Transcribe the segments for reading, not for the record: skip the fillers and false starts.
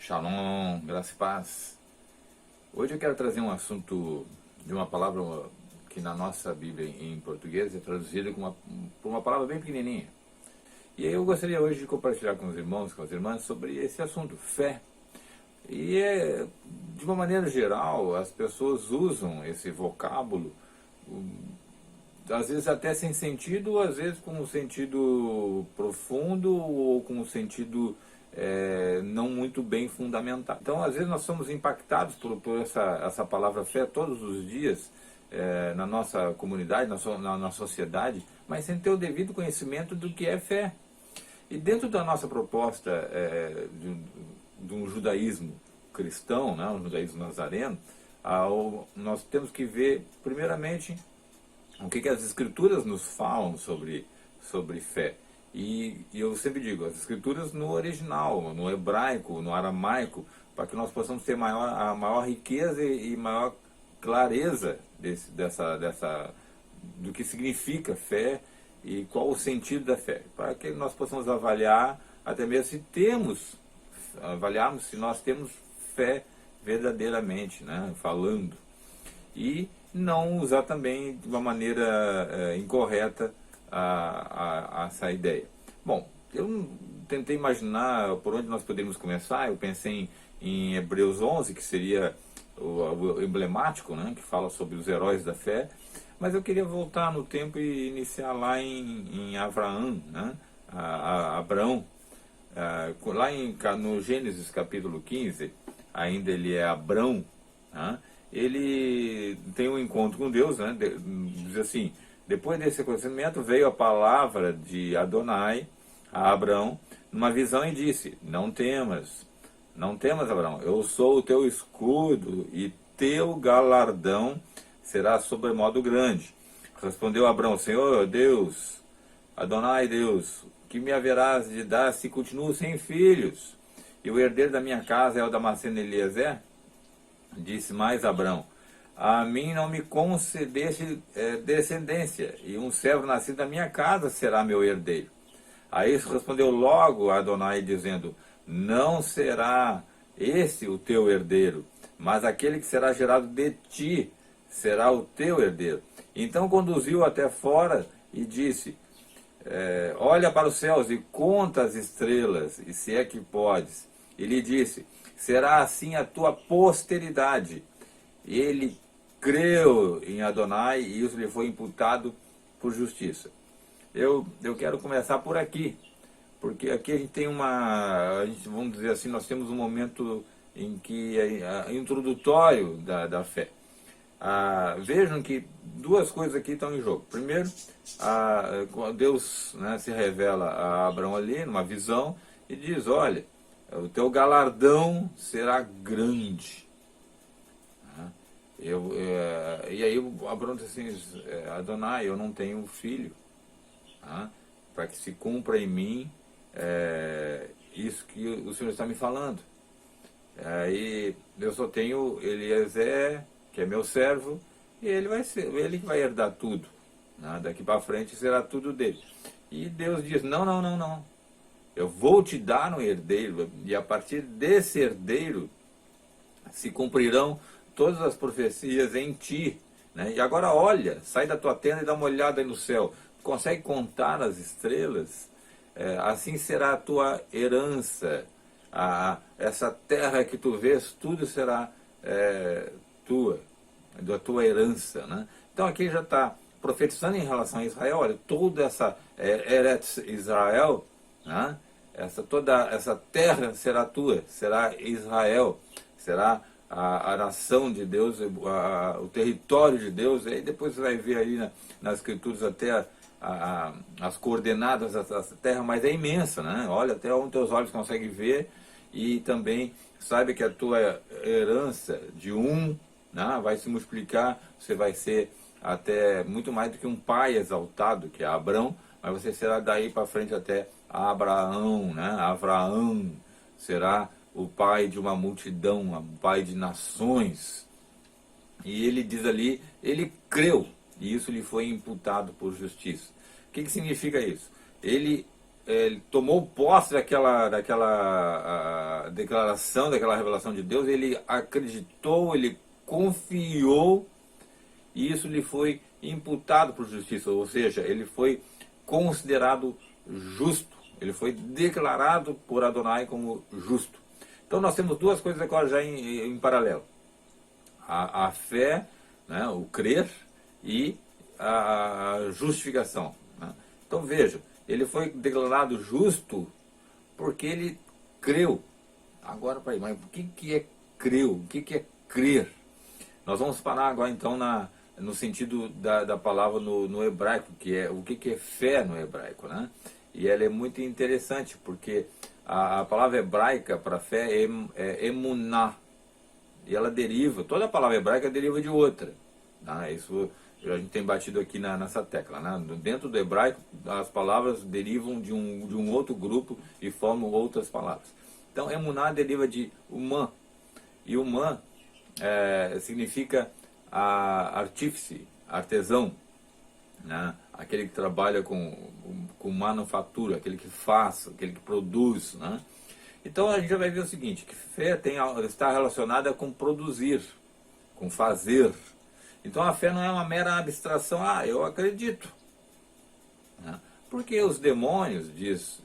Shalom, graça e paz. Hoje eu quero trazer um assunto de uma palavra que na nossa Bíblia em português é traduzida por uma palavra bem pequenininha. E aí eu gostaria hoje de compartilhar com os irmãos, com as irmãs, sobre esse assunto, fé. E de uma maneira geral, as pessoas usam esse vocábulo, às vezes até sem sentido, às vezes com um sentido profundo ou com um sentido não muito bem fundamentado. Então, às vezes nós somos impactados por essa palavra fé todos os dias na nossa comunidade, na sociedade, mas sem ter o devido conhecimento do que é fé. E dentro da nossa proposta de um judaísmo cristão, né, um judaísmo nazareno, nós temos que ver, primeiramente, o que as Escrituras nos falam sobre fé. E eu sempre digo, as Escrituras no original, no hebraico, no aramaico, para que nós possamos ter a maior riqueza e maior clareza do que significa fé e qual o sentido da fé, para que nós possamos avaliar até mesmo avaliarmos se nós temos fé verdadeiramente, né, falando, e não usar também de uma maneira incorreta essa ideia. Bom, eu tentei imaginar por onde nós poderíamos começar. Eu pensei em Hebreus 11, que seria o emblemático, né, que fala sobre os heróis da fé, mas eu queria voltar no tempo e iniciar lá em Abraão, né, Abraão, lá no Gênesis capítulo 15, ainda ele é Abrão, né, ele tem um encontro com Deus, né, diz assim: depois desse acontecimento veio a palavra de Adonai a Abrão numa visão e disse: não temas, Abrão, eu sou o teu escudo e teu galardão será sobremodo grande. Respondeu Abrão: Senhor Deus, Adonai Deus, que me haverás de dar se continuo sem filhos? E o herdeiro da minha casa é o Damasceno Eliezer? Disse mais Abrão: a mim não me concedeste descendência, e um servo nascido da minha casa será meu herdeiro. A isso respondeu logo Adonai, dizendo: não será esse o teu herdeiro, mas aquele que será gerado de ti será o teu herdeiro. Então conduziu até fora e disse: olha para os céus e conta as estrelas, e se é que podes. E lhe disse: será assim a tua posteridade. Ele creu em Adonai e isso lhe foi imputado por justiça. Eu quero começar por aqui, porque aqui a gente tem vamos dizer assim, nós temos um momento em que é introdutório da fé. Vejam que duas coisas aqui estão em jogo. Primeiro, Deus, né, se revela a Abraão ali numa visão e diz: olha, o teu galardão será grande. E aí Abraão diz assim: Adonai, eu não tenho filho, para que se cumpra em mim isso que o Senhor está me falando. Aí eu só tenho Eliezer, que é meu servo, e ele que vai herdar tudo, né? Daqui para frente será tudo dele. E Deus diz: não, eu vou te dar um herdeiro, e a partir desse herdeiro se cumprirão todas as profecias em ti, né? E agora olha, sai da tua tenda e dá uma olhada aí no céu. Consegue contar as estrelas? Assim será a tua herança. Essa terra que tu vês, tudo será da tua herança, né? Então aqui já está profetizando em relação a Israel. Olha, toda essa Eretz Israel, né? Toda essa terra será tua, será Israel, será a nação de Deus, o território de Deus. Aí depois você vai ver aí nas Escrituras até as coordenadas dessa terra, mas é imensa, né? Olha até onde teus olhos conseguem ver. E também saiba que a tua herança de né, vai se multiplicar. Você vai ser até muito mais do que um pai exaltado, que é Abrão, mas você será daí para frente até Abraão, né? Abraão será o pai de uma multidão, o pai de nações. E ele diz ali, ele creu, e isso lhe foi imputado por justiça. O que significa isso? Ele ele tomou posse daquela declaração, daquela revelação de Deus, ele acreditou, ele confiou, e isso lhe foi imputado por justiça, ou seja, ele foi considerado justo, ele foi declarado por Adonai como justo. Então nós temos duas coisas agora já em paralelo. A fé, né, o crer, e a justificação. Né? Então veja, ele foi declarado justo porque ele creu. Agora, peraí, mas o que é creu? O que é crer? Nós vamos parar agora então no sentido da palavra no hebraico, que é o que é fé no hebraico, né? E ela é muito interessante, porque a palavra hebraica para fé é emuná, e ela deriva, toda a palavra hebraica deriva de outra, né? Isso a gente tem batido aqui nessa tecla, né? Dentro do hebraico, as palavras derivam de um outro grupo e formam outras palavras. Então, emuná deriva de umã, e umã significa artífice, artesão, né? Aquele que trabalha com manufatura, aquele que faz, aquele que produz, né? Então a gente já vai ver o seguinte, que fé está relacionada com produzir, com fazer. Então a fé não é uma mera abstração, eu acredito, né? Porque os demônios, diz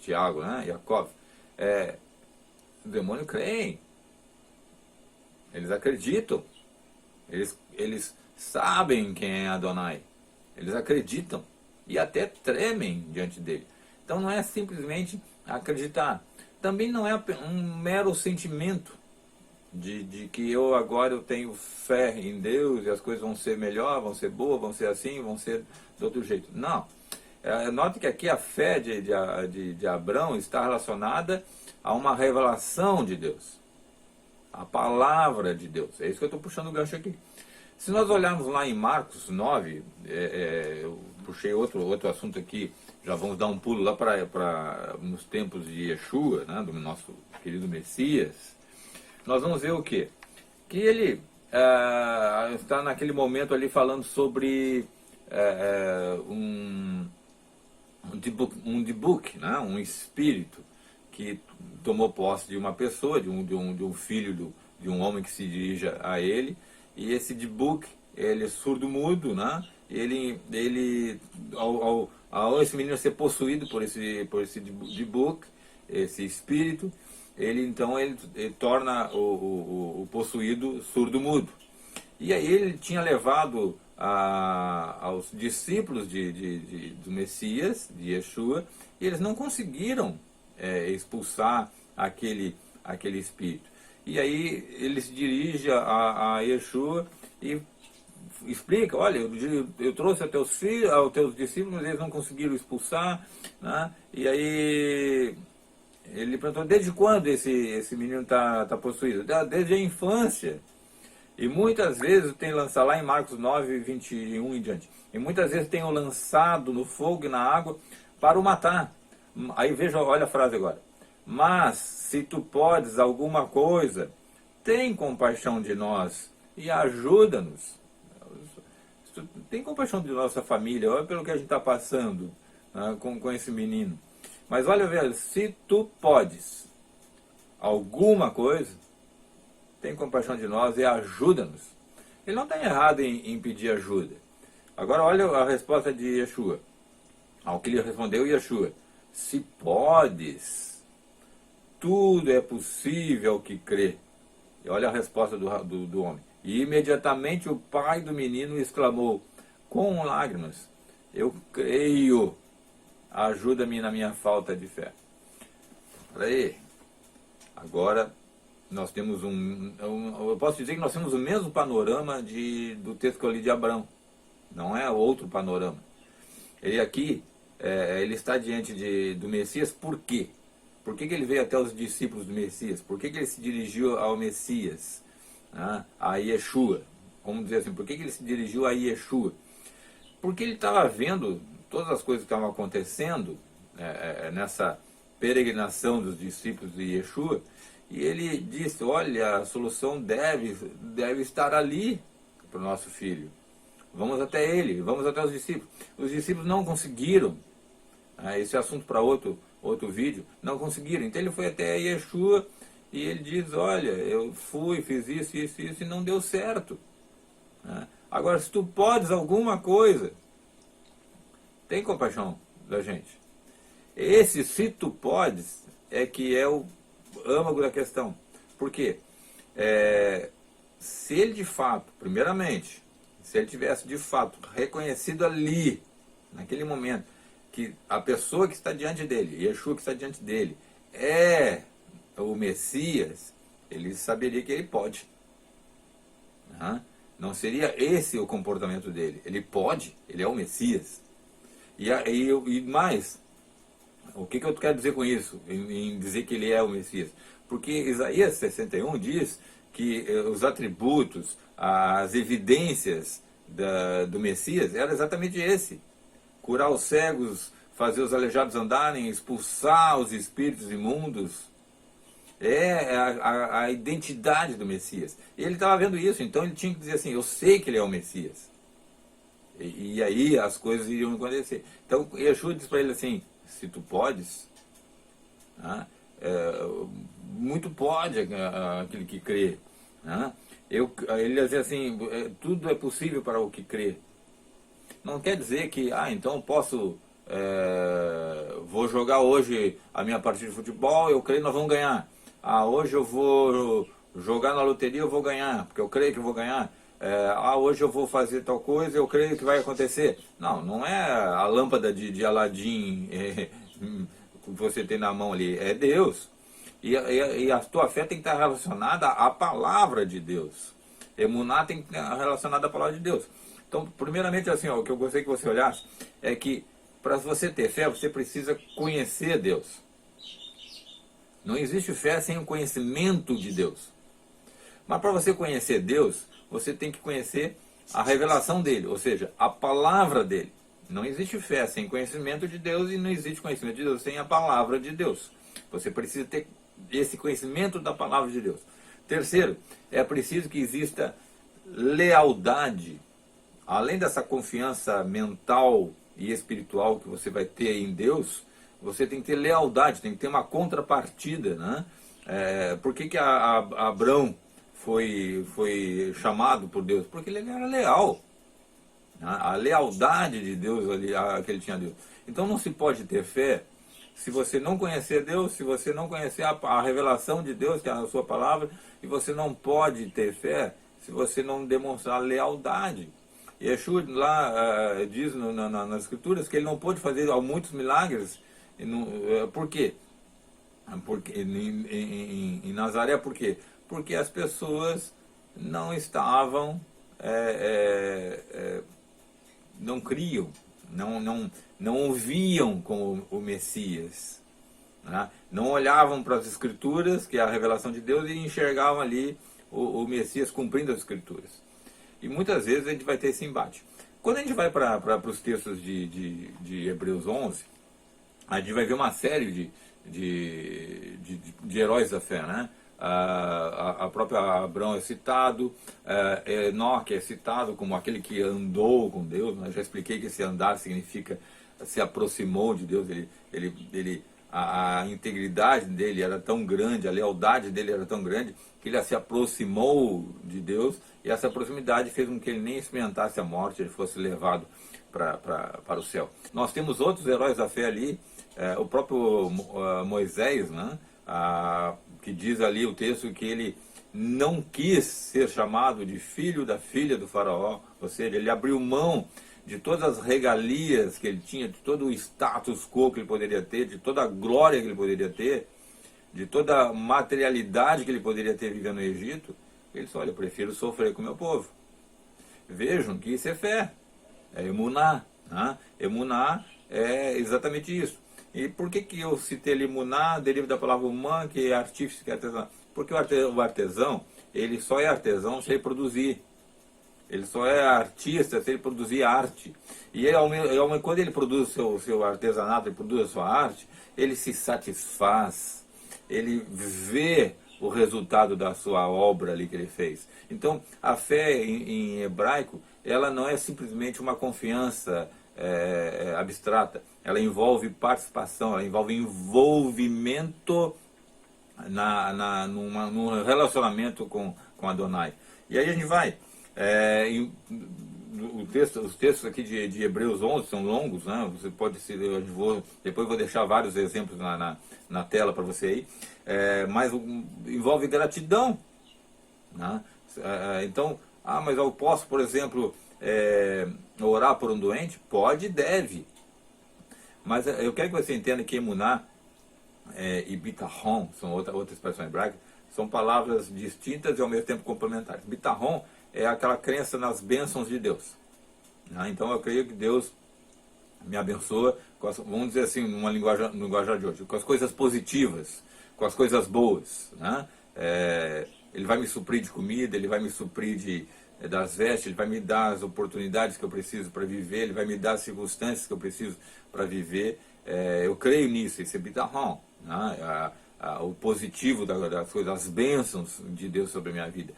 Tiago, né, Jacob, os demônios creem, eles acreditam, eles sabem quem é Adonai, eles acreditam e até tremem diante dele. Então não é simplesmente acreditar, também não é um mero sentimento de que agora eu tenho fé em Deus e as coisas vão ser melhor, vão ser boas, vão ser assim, vão ser de outro jeito. Não. Note que aqui a fé de Abraão está relacionada a uma revelação de Deus, a palavra de Deus. É isso que eu estou puxando o gancho aqui. Se nós olharmos lá em Marcos 9, eu puxei outro assunto aqui, já vamos dar um pulo lá nos tempos de Yeshua, né, do nosso querido Messias. Nós vamos ver o quê? Que ele está naquele momento ali falando sobre um dibuk, né? Um espírito que tomou posse de uma pessoa, de um filho de um homem que se dirige a ele, e esse dibuk, ele é surdo-mudo, né? Ao esse menino ser possuído por esse dibuk, esse espírito, ele torna o possuído surdo-mudo. E aí ele tinha levado aos discípulos do Messias, de Yeshua, e eles não conseguiram expulsar aquele espírito. E aí ele se dirige a Yeshua e explica, olha, eu trouxe aos teus discípulos, mas eles não conseguiram expulsar, né? E aí ele perguntou, desde quando esse menino está possuído? Desde a infância. E muitas vezes tem lançado, lá em Marcos 9, 21 em diante, e muitas vezes tem o lançado no fogo e na água para o matar. Aí veja, olha a frase agora. Mas, se tu podes alguma coisa, tem compaixão de nós e ajuda-nos. Tem compaixão de nossa família, olha pelo que a gente está passando, né, com esse menino. Mas olha, velho, se tu podes alguma coisa, tem compaixão de nós e ajuda-nos. Ele não está errado em pedir ajuda. Agora olha a resposta de Yeshua. Ao que lhe respondeu Yeshua, se podes, tudo é possível ao que crê. E olha a resposta do homem. E imediatamente o pai do menino exclamou, com lágrimas, eu creio, ajuda-me na minha falta de fé. Aí, agora nós temos eu posso dizer que nós temos o mesmo panorama do texto que eu li de Abraão. Não é outro panorama. Ele aqui, ele está diante do Messias, por quê? Por que ele veio até os discípulos do Messias? Por que ele se dirigiu ao Messias? A Yeshua? Vamos dizer assim, por que ele se dirigiu a Yeshua? Porque ele estava vendo todas as coisas que estavam acontecendo nessa peregrinação dos discípulos de Yeshua, e ele disse, olha, a solução deve estar ali para o nosso filho. Vamos até ele, vamos até os discípulos. Os discípulos não conseguiram Esse é assunto para outro vídeo. Não conseguiram. Então ele foi até Yeshua e ele diz, olha, eu fui, fiz isso, isso, isso e não deu certo. Agora, se tu podes alguma coisa, tem compaixão da gente. Esse se tu podes é que é o âmago da questão. Por quê? Se ele de fato, primeiramente, se ele tivesse de fato reconhecido ali, naquele momento, que a pessoa que está diante dele, Yeshua que está diante dele, é o Messias, ele saberia que ele pode. Não seria esse o comportamento dele. Ele pode, ele é o Messias. E mais, o que eu quero dizer com isso, em dizer que ele é o Messias? Porque Isaías 61 diz que os atributos, as evidências do Messias eram exatamente esse. Curar os cegos, fazer os aleijados andarem, expulsar os espíritos imundos. É a identidade do Messias. E ele estava vendo isso, então ele tinha que dizer assim, eu sei que ele é o Messias. E aí as coisas iriam acontecer. Então Yeshua diz para ele assim, se tu podes, muito pode aquele que crê. Ele diz assim, tudo é possível para o que crê. Não quer dizer que, então posso, vou jogar hoje a minha partida de futebol, eu creio que nós vamos ganhar. Hoje eu vou jogar na loteria, eu vou ganhar, porque eu creio que eu vou ganhar. Hoje eu vou fazer tal coisa, eu creio que vai acontecer. Não é a lâmpada de Aladim que você tem na mão ali, é Deus. E a tua fé tem que estar relacionada à palavra de Deus. Emuná tem que estar relacionada à palavra de Deus. Então, primeiramente, assim, o que eu gostaria que você olhasse é que para você ter fé, você precisa conhecer Deus. Não existe fé sem o conhecimento de Deus. Mas para você conhecer Deus, você tem que conhecer a revelação dele, ou seja, a palavra dele. Não existe fé sem conhecimento de Deus e não existe conhecimento de Deus sem a palavra de Deus. Você precisa ter esse conhecimento da palavra de Deus. Terceiro, é preciso que exista lealdade. Além dessa confiança mental e espiritual que você vai ter em Deus, você tem que ter lealdade, tem que ter uma contrapartida. Por que Abrão foi chamado por Deus? Porque ele era leal. A lealdade de Deus que ele tinha a Deus. Então não se pode ter fé se você não conhecer Deus, se você não conhecer a revelação de Deus, que é a sua palavra, e você não pode ter fé se você não demonstrar lealdade. Yeshua lá diz nas escrituras que ele não pôde fazer muitos milagres. Por quê? Porque, em Nazaré, por quê? Porque as pessoas não estavam, não criam, não ouviam como o Messias. Não olhavam para as escrituras, que é a revelação de Deus, e enxergavam ali o Messias cumprindo as escrituras. E muitas vezes a gente vai ter esse embate. Quando a gente vai para os textos de Hebreus 11, a gente vai ver uma série de heróis da fé, a própria Abraão é citado, Enoque é citado como aquele que andou com Deus. Eu já expliquei que esse andar significa se aproximou de Deus. A integridade dele era tão grande, a lealdade dele era tão grande, que ele se aproximou de Deus, e essa proximidade fez com que ele nem experimentasse a morte, ele fosse levado para o céu. Nós temos outros heróis da fé ali, o próprio Moisés, que diz ali o texto que ele não quis ser chamado de filho da filha do faraó, ou seja, ele abriu mão de todas as regalias que ele tinha, de todo o status quo que ele poderia ter, de toda a glória que ele poderia ter, de toda a materialidade que ele poderia ter vivendo no Egito. Ele disse, olha, eu prefiro sofrer com o meu povo. Vejam que isso é fé, é emuná. Emuná é exatamente isso. E por que eu citei ali emuná, deriva da palavra humã, que é artífice, que é artesão? Porque o artesão, ele só é artesão se ele produzir. Ele só é artista se ele produzir arte. E quando ele produz o seu artesanato, ele produz a sua arte, ele se satisfaz, ele vê o resultado da sua obra ali que ele fez. Então, a fé em hebraico, ela não é simplesmente uma confiança abstrata, ela envolve participação, ela envolve envolvimento num relacionamento com Adonai. E aí a gente vai, os textos aqui de Hebreus 11 são longos, né? Você pode se, depois vou deixar vários exemplos na tela para você aí, mas envolve gratidão, né? Então, mas eu posso, por exemplo, orar por um doente? Pode e deve, mas eu quero que você entenda que emuná e bitachon, são outra expressão hebraica, são palavras distintas e ao mesmo tempo complementares. Bitachon é aquela crença nas bênçãos de Deus. Então eu creio que Deus me abençoa, vamos dizer assim, no linguajar de hoje, com as coisas positivas, com as coisas boas, né? Ele vai me suprir de comida, ele vai me suprir das vestes, ele vai me dar as oportunidades que eu preciso para viver, ele vai me dar as circunstâncias que eu preciso para viver. Eu creio nisso, esse é bitachon, né? O positivo das coisas, as bênçãos de Deus sobre a minha vida.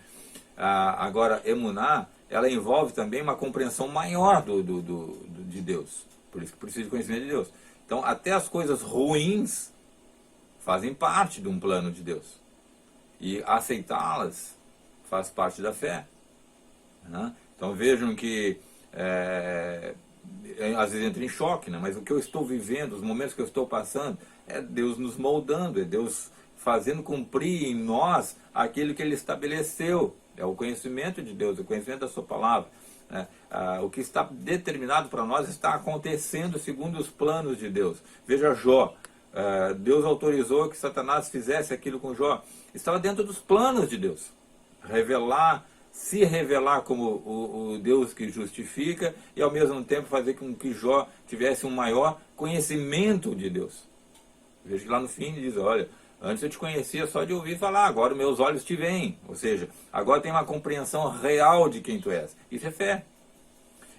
Agora, emuná, ela envolve também uma compreensão maior de Deus. Por isso que precisa de conhecimento de Deus. Então, até as coisas ruins fazem parte de um plano de Deus. E aceitá-las faz parte da fé. Né? Então, vejam que às vezes entra em choque, né? Mas o que eu estou vivendo, os momentos que eu estou passando, é Deus nos moldando, é Deus fazendo cumprir em nós aquilo que Ele estabeleceu. É o conhecimento de Deus, o conhecimento da sua palavra. Né? O que está determinado para nós está acontecendo segundo os planos de Deus. Veja Jó, Deus autorizou que Satanás fizesse aquilo com Jó. Estava dentro dos planos de Deus. Se revelar como o Deus que justifica e ao mesmo tempo fazer com que Jó tivesse um maior conhecimento de Deus. Veja que lá no fim ele diz, olha, antes eu te conhecia só de ouvir falar, agora meus olhos te veem. Ou seja, agora tem uma compreensão real de quem tu és. Isso é fé.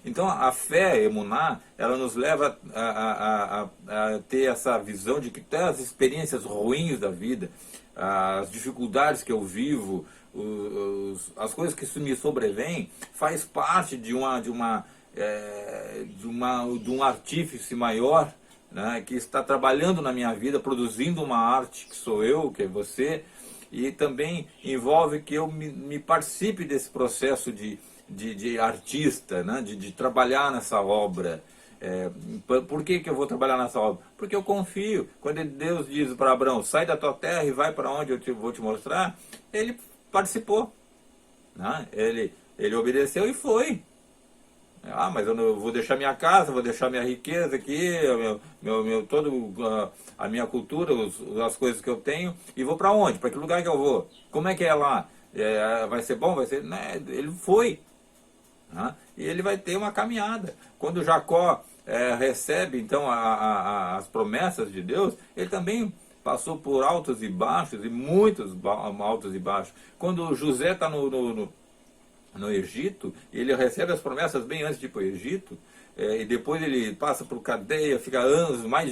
Então a fé, emuná, ela nos leva a ter essa visão de que até as experiências ruins da vida, as dificuldades que eu vivo, as coisas que me sobrevêm, faz parte de um artífice maior, né, que está trabalhando na minha vida, produzindo uma arte que sou eu, que é você, e também envolve que eu me participe desse processo de artista, né, de trabalhar nessa obra. Por que eu vou trabalhar nessa obra? Porque eu confio. Quando Deus diz para Abraão, sai da tua terra e vai para onde eu vou te mostrar, ele participou, né? Ele obedeceu e foi. Mas eu não vou deixar minha casa, vou deixar minha riqueza aqui, a minha cultura, as coisas que eu tenho, e vou para onde? Para que lugar que eu vou? Como é que é lá? Vai ser bom? Vai ser... Né? Ele foi. Né? E ele vai ter uma caminhada. Quando Jacó recebe então as promessas de Deus, ele também passou por altos e baixos, e muitos altos e baixos. Quando José está no Egito, ele recebe as promessas bem antes de ir para o Egito, e depois ele passa por cadeia, fica anos, mais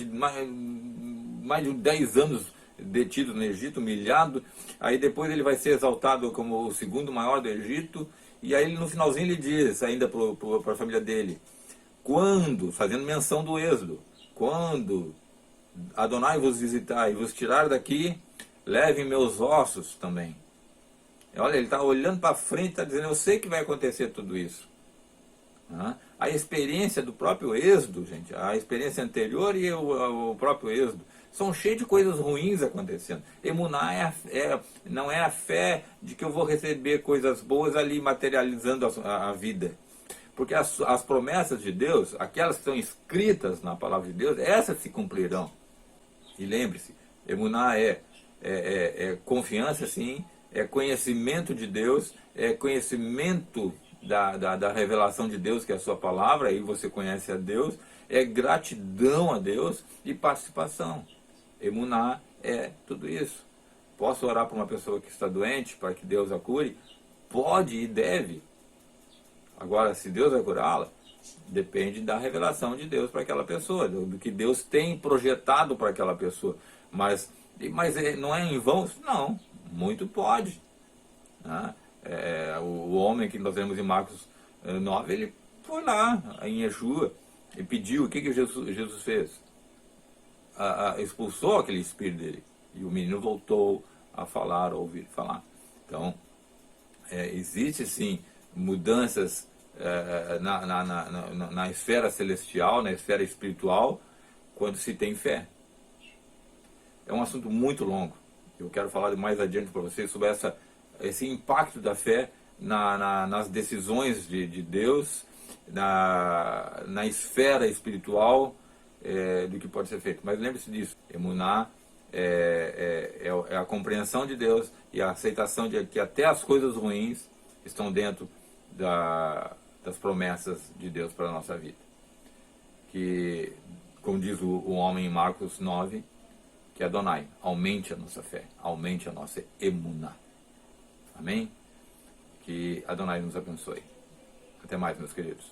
de 10 anos detido no Egito, humilhado. Aí depois ele vai ser exaltado como o segundo maior do Egito, e aí no finalzinho ele diz ainda para a família dele, fazendo menção do Êxodo, quando Adonai vos visitar e vos tirar daqui, levem meus ossos também. Olha, ele está olhando para frente, está dizendo, eu sei que vai acontecer tudo isso. A experiência do próprio Êxodo, gente, a experiência anterior e o próprio Êxodo, são cheios de coisas ruins acontecendo. Emuná não é a fé de que eu vou receber coisas boas ali materializando a vida. Porque as promessas de Deus, aquelas que estão escritas na palavra de Deus, essas se cumprirão. E lembre-se, emuná é confiança, sim, é conhecimento de Deus, é conhecimento da revelação de Deus, que é a sua palavra, aí você conhece a Deus, é gratidão a Deus e participação. Emuná é tudo isso. Posso orar para uma pessoa que está doente, para que Deus a cure? Pode e deve. Agora, se Deus vai curá-la, depende da revelação de Deus para aquela pessoa, do que Deus tem projetado para aquela pessoa. Mas não é em vão? Não, muito pode. Né? O homem que nós vemos em Marcos 9, ele foi lá em Yeshua, e pediu. O que Jesus fez? Expulsou aquele espírito dele. E o menino voltou a falar, a ouvir falar. Então, existe sim mudanças na esfera celestial, na esfera espiritual, quando se tem fé. É um assunto muito longo. Eu quero falar mais adiante para vocês sobre esse impacto da fé nas decisões de Deus, na esfera espiritual do que pode ser feito. Mas lembre-se disso, emuná é a compreensão de Deus e a aceitação de que até as coisas ruins estão dentro das promessas de Deus para a nossa vida. Que, como diz o homem em Marcos 9, que Adonai aumente a nossa fé, aumente a nossa emuná. Amém? Que Adonai nos abençoe. Até mais, meus queridos.